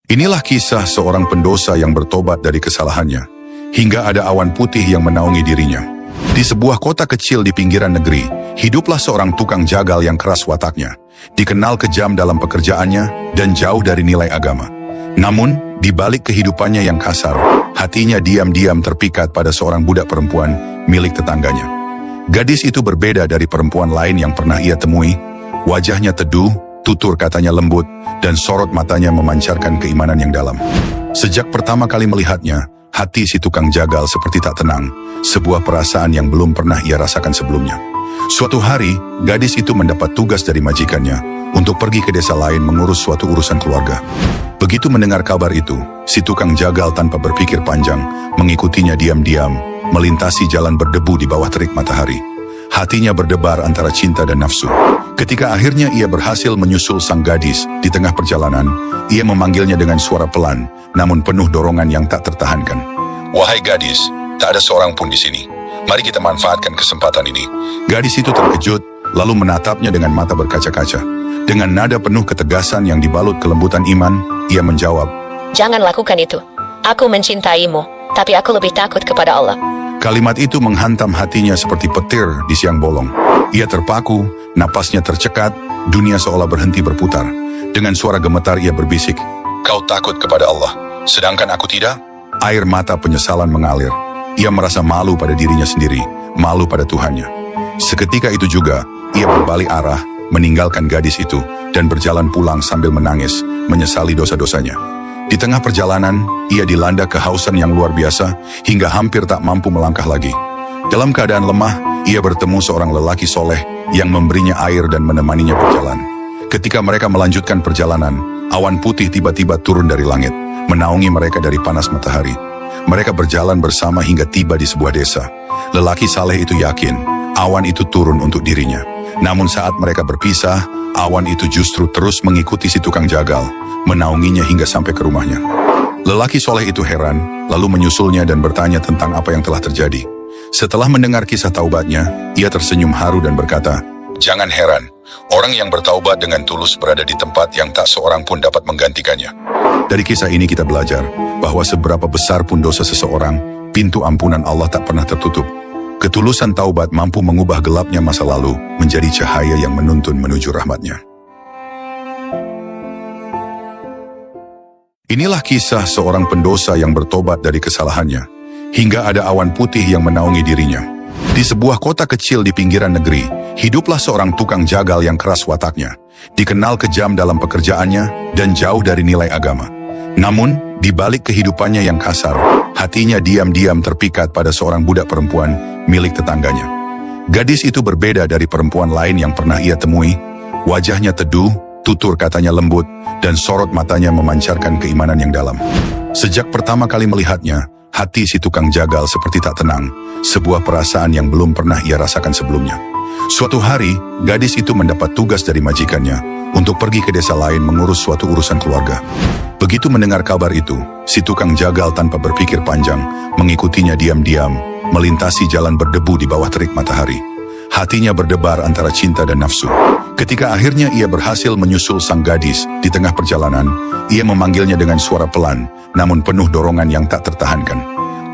Inilah kisah seorang pendosa yang bertobat dari kesalahannya, hingga ada awan putih yang menaungi dirinya. Di sebuah kota kecil di pinggiran negeri, hiduplah seorang tukang jagal yang keras wataknya, dikenal kejam dalam pekerjaannya dan jauh dari nilai agama. Namun, di balik kehidupannya yang kasar, hatinya diam-diam terpikat pada seorang budak perempuan milik tetangganya. Gadis itu berbeda dari perempuan lain yang pernah ia temui. Wajahnya teduh, tutur katanya lembut, dan sorot matanya memancarkan keimanan yang dalam. Sejak pertama kali melihatnya, hati si tukang jagal seperti tak tenang, sebuah perasaan yang belum pernah ia rasakan sebelumnya. Suatu hari, gadis itu mendapat tugas dari majikannya untuk pergi ke desa lain mengurus suatu urusan keluarga. Begitu mendengar kabar itu, si tukang jagal tanpa berpikir panjang mengikutinya diam-diam, melintasi jalan berdebu di bawah terik matahari. Hatinya berdebar antara cinta dan nafsu. Ketika akhirnya ia berhasil menyusul sang gadis di tengah perjalanan, ia memanggilnya dengan suara pelan, namun penuh dorongan yang tak tertahankan. "Wahai gadis, tak ada seorang pun di sini. Mari kita manfaatkan kesempatan ini." Gadis itu terkejut, lalu menatapnya dengan mata berkaca-kaca. Dengan nada penuh ketegasan yang dibalut kelembutan iman, ia menjawab, "Jangan lakukan itu. Aku mencintaimu, tapi aku lebih takut kepada Allah." Kalimat itu menghantam hatinya seperti petir di siang bolong. Ia terpaku, napasnya tercekat, dunia seolah berhenti berputar. Dengan suara gemetar ia berbisik, "Kau takut kepada Allah, sedangkan aku tidak?" Air mata penyesalan mengalir. Ia merasa malu pada dirinya sendiri, malu pada Tuhannya. Seketika itu juga, ia berbalik arah, meninggalkan gadis itu, dan berjalan pulang sambil menangis, menyesali dosa-dosanya. Di tengah perjalanan, ia dilanda kehausan yang luar biasa hingga hampir tak mampu melangkah lagi. Dalam keadaan lemah, ia bertemu seorang lelaki soleh yang memberinya air dan menemaninya berjalan. Ketika mereka melanjutkan perjalanan, awan putih tiba-tiba turun dari langit, menaungi mereka dari panas matahari. Mereka berjalan bersama hingga tiba di sebuah desa. Lelaki saleh itu yakin awan itu turun untuk dirinya. Namun saat mereka berpisah, awan itu justru terus mengikuti si tukang jagal, menaunginya hingga sampai ke rumahnya. Lelaki soleh itu heran, lalu menyusulnya dan bertanya tentang apa yang telah terjadi. Setelah mendengar kisah taubatnya, ia tersenyum haru dan berkata, "Jangan heran, orang yang bertaubat dengan tulus berada di tempat yang tak seorang pun dapat menggantikannya." Dari kisah ini kita belajar bahwa seberapa besar pun dosa seseorang, pintu ampunan Allah tak pernah tertutup. Ketulusan taubat mampu mengubah gelapnya masa lalu menjadi cahaya yang menuntun menuju rahmat-Nya. Inilah kisah seorang pendosa yang bertobat dari kesalahannya, hingga ada awan putih yang menaungi dirinya. Di sebuah kota kecil di pinggiran negeri, hiduplah seorang tukang jagal yang keras wataknya, dikenal kejam dalam pekerjaannya dan jauh dari nilai agama. Namun, di balik kehidupannya yang kasar, hatinya diam-diam terpikat pada seorang budak perempuan milik tetangganya. Gadis itu berbeda dari perempuan lain yang pernah ia temui. Wajahnya teduh, tutur katanya lembut, dan sorot matanya memancarkan keimanan yang dalam. Sejak pertama kali melihatnya, hati si tukang jagal seperti tak tenang, sebuah perasaan yang belum pernah ia rasakan sebelumnya. Suatu hari, gadis itu mendapat tugas dari majikannya untuk pergi ke desa lain mengurus suatu urusan keluarga. Begitu mendengar kabar itu, si tukang jagal tanpa berpikir panjang mengikutinya diam-diam, melintasi jalan berdebu di bawah terik matahari. Hatinya berdebar antara cinta dan nafsu. Ketika akhirnya ia berhasil menyusul sang gadis di tengah perjalanan, ia memanggilnya dengan suara pelan, namun penuh dorongan yang tak tertahankan.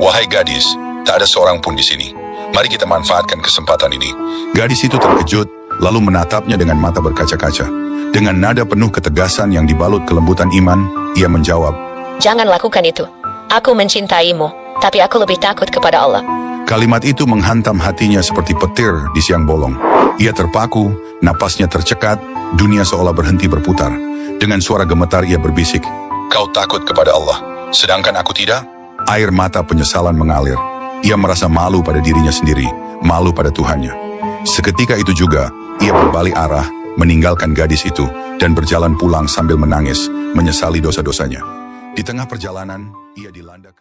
"Wahai gadis, tak ada seorang pun di sini. Mari kita manfaatkan kesempatan ini." Gadis itu terkejut, lalu menatapnya dengan mata berkaca-kaca. Dengan nada penuh ketegasan yang dibalut kelembutan iman, ia menjawab, "Jangan lakukan itu. Aku mencintaimu, tapi aku lebih takut kepada Allah." Kalimat itu menghantam hatinya seperti petir di siang bolong. Ia terpaku, napasnya tercekat, dunia seolah berhenti berputar. Dengan suara gemetar ia berbisik, "Kau takut kepada Allah, sedangkan aku tidak?" Air mata penyesalan mengalir. Ia merasa malu pada dirinya sendiri, malu pada Tuhannya. Seketika itu juga, ia berbalik arah, meninggalkan gadis itu, dan berjalan pulang sambil menangis, menyesali dosa-dosanya. Di tengah perjalanan, ia dilanda